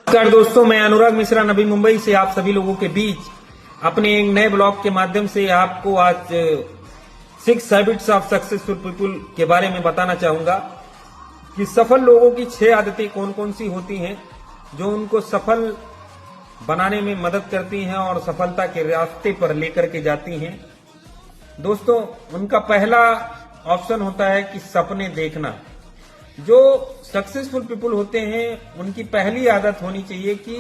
नमस्कार दोस्तों, मैं अनुराग मिश्रा नवी मुंबई से आप सभी लोगों के बीच अपने एक नए ब्लॉग के माध्यम से आपको आज 6 हैबिट्स ऑफ सक्सेसफुल पीपुल के बारे में बताना चाहूंगा कि सफल लोगों की 6 आदतें कौन कौन सी होती हैं जो उनको सफल बनाने में मदद करती हैं और सफलता के रास्ते पर लेकर के जाती हैं। दोस्तों, उनका पहला ऑप्शन होता है कि सपने देखना। जो सक्सेसफुल पीपुल होते हैं उनकी पहली आदत होनी चाहिए कि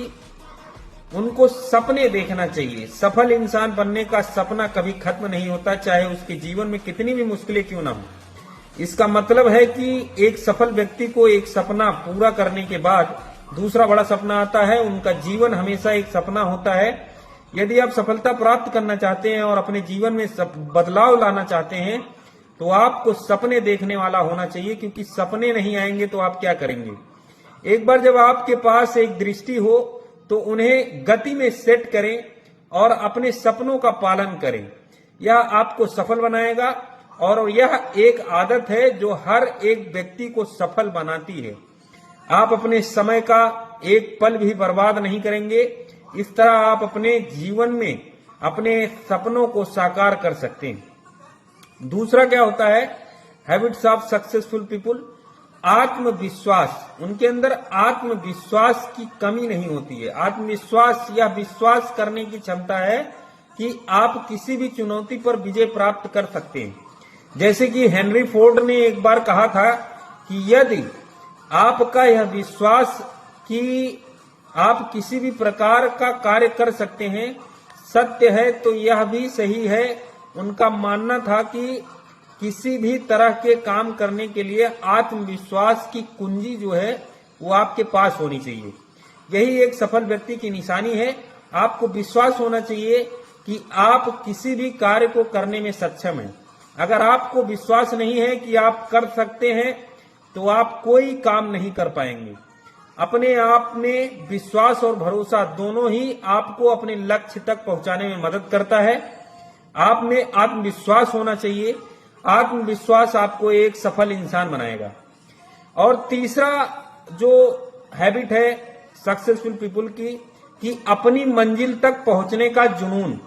उनको सपने देखना चाहिए। सफल इंसान बनने का सपना कभी खत्म नहीं होता, चाहे उसके जीवन में कितनी भी मुश्किलें क्यों ना हो। इसका मतलब है कि एक सफल व्यक्ति को एक सपना पूरा करने के बाद दूसरा बड़ा सपना आता है। उनका जीवन हमेशा एक सपना होता है। यदि आप सफलता प्राप्त करना चाहते हैं और अपने जीवन में बदलाव लाना चाहते हैं तो आपको सपने देखने वाला होना चाहिए, क्योंकि सपने नहीं आएंगे तो आप क्या करेंगे। एक बार जब आपके पास एक दृष्टि हो तो उन्हें गति में सेट करें और अपने सपनों का पालन करें। यह आपको सफल बनाएगा और यह एक आदत है जो हर एक व्यक्ति को सफल बनाती है। आप अपने समय का एक पल भी बर्बाद नहीं करेंगे। इस तरह आप अपने जीवन में अपने सपनों को साकार कर सकते हैं। दूसरा क्या होता है हैबिट्स ऑफ सक्सेसफुल पीपुल? आत्मविश्वास। उनके अंदर आत्मविश्वास की कमी नहीं होती है। आत्मविश्वास या विश्वास करने की क्षमता है कि आप किसी भी चुनौती पर विजय प्राप्त कर सकते हैं। जैसे कि हेनरी फोर्ड ने एक बार कहा था कि यदि आपका यह विश्वास कि आप किसी भी प्रकार का कार्य कर सकते हैं सत्य है तो यह भी सही है। उनका मानना था कि किसी भी तरह के काम करने के लिए आत्मविश्वास की कुंजी जो है वो आपके पास होनी चाहिए। यही एक सफल व्यक्ति की निशानी है। आपको विश्वास होना चाहिए कि आप किसी भी कार्य को करने में सक्षम हैं। अगर आपको विश्वास नहीं है कि आप कर सकते हैं तो आप कोई काम नहीं कर पाएंगे। अपने आप में विश्वास और भरोसा दोनों ही आपको अपने लक्ष्य तक पहुंचाने में मदद करता है। आप में आत्मविश्वास होना चाहिए। आत्मविश्वास आपको एक सफल इंसान बनाएगा। और तीसरा जो हैबिट है सक्सेसफुल पीपुल की कि अपनी मंजिल तक पहुंचने का जुनून।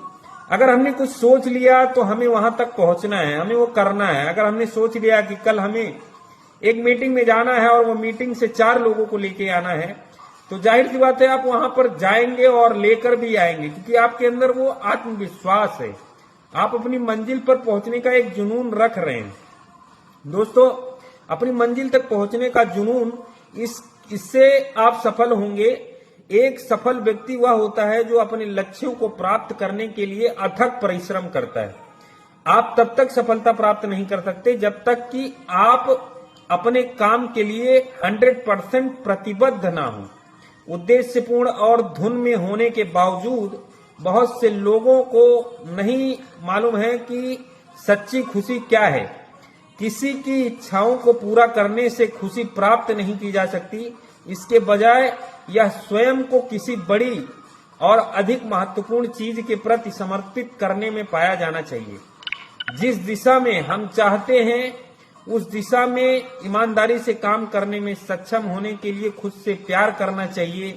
अगर हमने कुछ सोच लिया तो हमें वहां तक पहुंचना है, हमें वो करना है। अगर हमने सोच लिया कि कल हमें एक मीटिंग में जाना है और वो मीटिंग से 4 लोगों को लेके आना है तो जाहिर सी बात है आप वहां पर जाएंगे और लेकर भी आएंगे, क्योंकि आपके अंदर वो आत्मविश्वास है। आप अपनी मंजिल पर पहुंचने का एक जुनून रख रहे हैं। दोस्तों, अपनी मंजिल तक पहुंचने का जुनून, इससे आप सफल होंगे। एक सफल व्यक्ति वह होता है जो अपने लक्ष्यों को प्राप्त करने के लिए अथक परिश्रम करता है। आप तब तक सफलता प्राप्त नहीं कर सकते जब तक कि आप अपने काम के लिए 100% प्रतिबद्ध ना हो। उद्देश्यपूर्ण और धुन में होने के बावजूद बहुत से लोगों को नहीं मालूम है कि सच्ची खुशी क्या है। किसी की इच्छाओं को पूरा करने से खुशी प्राप्त नहीं की जा सकती। इसके बजाय यह स्वयं को किसी बड़ी और अधिक महत्वपूर्ण चीज के प्रति समर्पित करने में पाया जाना चाहिए। जिस दिशा में हम चाहते हैं उस दिशा में ईमानदारी से काम करने में सक्षम होने के लिए खुद से प्यार करना चाहिए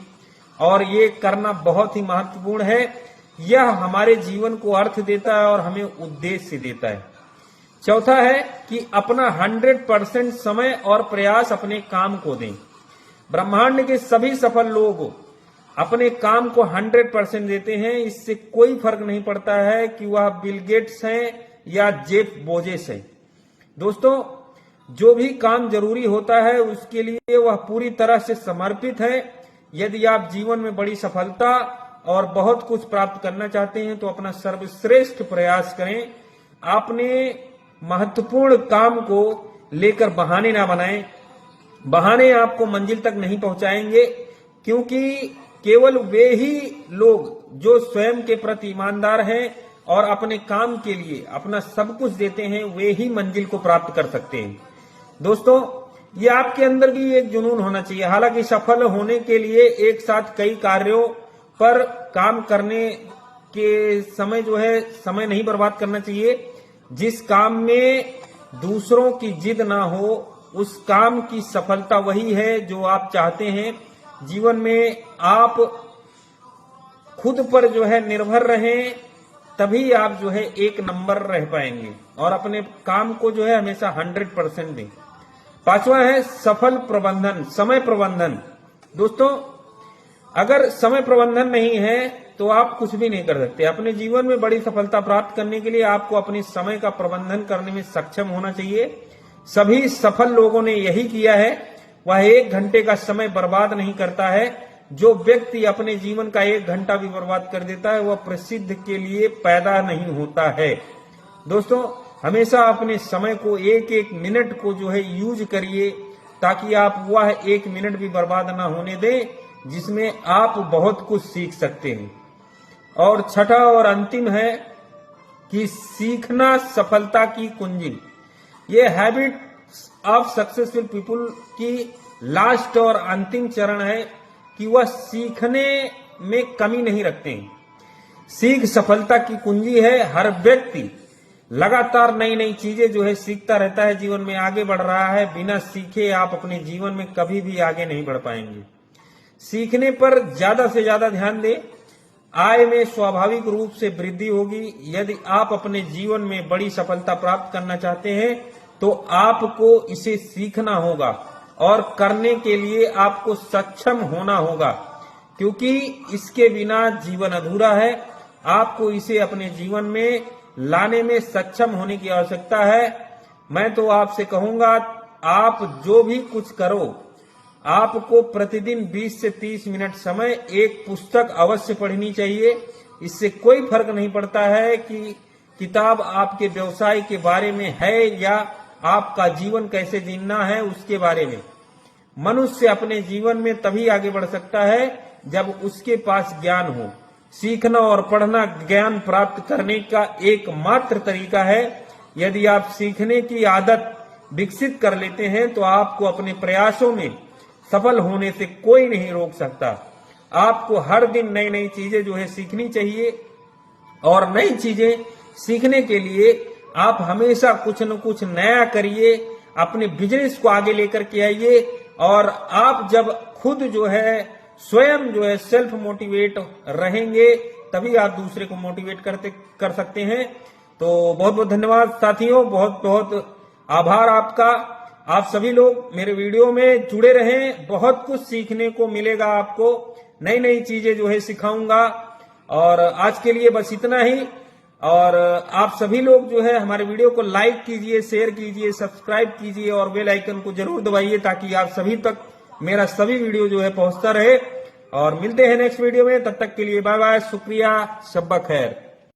और ये करना बहुत ही महत्वपूर्ण है। यह हमारे जीवन को अर्थ देता है और हमें उद्देश्य देता है। चौथा है कि अपना 100% समय और प्रयास अपने काम को दें। ब्रह्मांड के सभी सफल लोग अपने काम को 100% देते हैं। इससे कोई फर्क नहीं पड़ता है कि वह बिल गेट्स हैं या जेफ बेजोस हैं। दोस्तों, जो भी काम जरूरी होता है उसके लिए वह पूरी तरह से समर्पित है। यदि आप जीवन में बड़ी सफलता और बहुत कुछ प्राप्त करना चाहते हैं तो अपना सर्वश्रेष्ठ प्रयास करें। आपने महत्वपूर्ण काम को लेकर बहाने ना बनाएं। बहाने आपको मंजिल तक नहीं पहुंचाएंगे, क्योंकि केवल वे ही लोग जो स्वयं के प्रति ईमानदार हैं और अपने काम के लिए अपना सब कुछ देते हैं वे ही मंजिल को प्राप्त कर सकते हैं। दोस्तों, ये आपके अंदर भी एक जुनून होना चाहिए। हालांकि सफल होने के लिए एक साथ कई कार्यों पर काम करने के समय जो है समय नहीं बर्बाद करना चाहिए। जिस काम में दूसरों की जिद ना हो उस काम की सफलता वही है जो आप चाहते हैं। जीवन में आप खुद पर जो है निर्भर रहें, तभी आप जो है एक नंबर रह पाएंगे और अपने काम को जो है हमेशा 100% दें। पांचवा है सफल प्रबंधन, समय प्रबंधन। दोस्तों, अगर समय प्रबंधन नहीं है तो आप कुछ भी नहीं कर सकते। अपने जीवन में बड़ी सफलता प्राप्त करने के लिए आपको अपने समय का प्रबंधन करने में सक्षम होना चाहिए। सभी सफल लोगों ने यही किया है। वह 1 घंटे का समय बर्बाद नहीं करता है। जो व्यक्ति अपने जीवन का 1 घंटा भी बर्बाद कर देता है वह प्रसिद्ध के लिए पैदा नहीं होता है। दोस्तों, हमेशा अपने समय को 1-1 मिनट को जो है यूज करिए, ताकि आप वह 1 मिनट भी बर्बाद ना होने दें जिसमें आप बहुत कुछ सीख सकते हैं। और छठा और अंतिम है कि सीखना सफलता की कुंजी। ये हैबिट्स ऑफ सक्सेसफुल पीपुल की लास्ट और अंतिम चरण है कि वह सीखने में कमी नहीं रखते हैं। सीख सफलता की कुंजी है। हर व्यक्ति लगातार नई नई चीजें जो है सीखता रहता है, जीवन में आगे बढ़ रहा है। बिना सीखे आप अपने जीवन में कभी भी आगे नहीं बढ़ पाएंगे। सीखने पर ज्यादा से ज्यादा ध्यान दें। आय में स्वाभाविक रूप से वृद्धि होगी। यदि आप अपने जीवन में बड़ी सफलता प्राप्त करना चाहते हैं तो आपको इसे सीखना होगा और करने के लिए आपको सक्षम होना होगा, क्योंकि इसके बिना जीवन अधूरा है। आपको इसे अपने जीवन में लाने में सक्षम होने की आवश्यकता है। मैं तो आपसे कहूंगा, आप जो भी कुछ करो, आपको प्रतिदिन 20 से 30 मिनट समय एक पुस्तक अवश्य पढ़नी चाहिए। इससे कोई फर्क नहीं पड़ता है कि किताब आपके व्यवसाय के बारे में है या आपका जीवन कैसे जीना है उसके बारे में। मनुष्य अपने जीवन में तभी आगे बढ़ सकता है जब उसके पास ज्ञान हो। सीखना और पढ़ना ज्ञान प्राप्त करने का एकमात्र तरीका है। यदि आप सीखने की आदत विकसित कर लेते हैं तो आपको अपने प्रयासों में सफल होने से कोई नहीं रोक सकता। आपको हर दिन नई नई चीजें जो है सीखनी चाहिए और नई चीजें सीखने के लिए आप हमेशा कुछ न कुछ नया करिए। अपने बिजनेस को आगे लेकर के आइए और आप जब खुद जो है स्वयं जो है सेल्फ मोटिवेट रहेंगे तभी आप दूसरे को मोटिवेट कर सकते हैं। तो बहुत बहुत धन्यवाद साथियों, बहुत बहुत आभार आपका। आप सभी लोग मेरे वीडियो में जुड़े रहें, बहुत कुछ सीखने को मिलेगा आपको। नई नई चीजें जो है सिखाऊंगा। और आज के लिए बस इतना ही। और आप सभी लोग जो है हमारे वीडियो को लाइक कीजिए, शेयर कीजिए, सब्सक्राइब कीजिए और बेल आइकन को जरूर दबाइए, ताकि आप सभी तक मेरा सभी वीडियो जो है पहुंचता रहे। और मिलते हैं नेक्स्ट वीडियो में, तब तक के लिए बाय बाय, शुक्रिया, शब्बा खैर।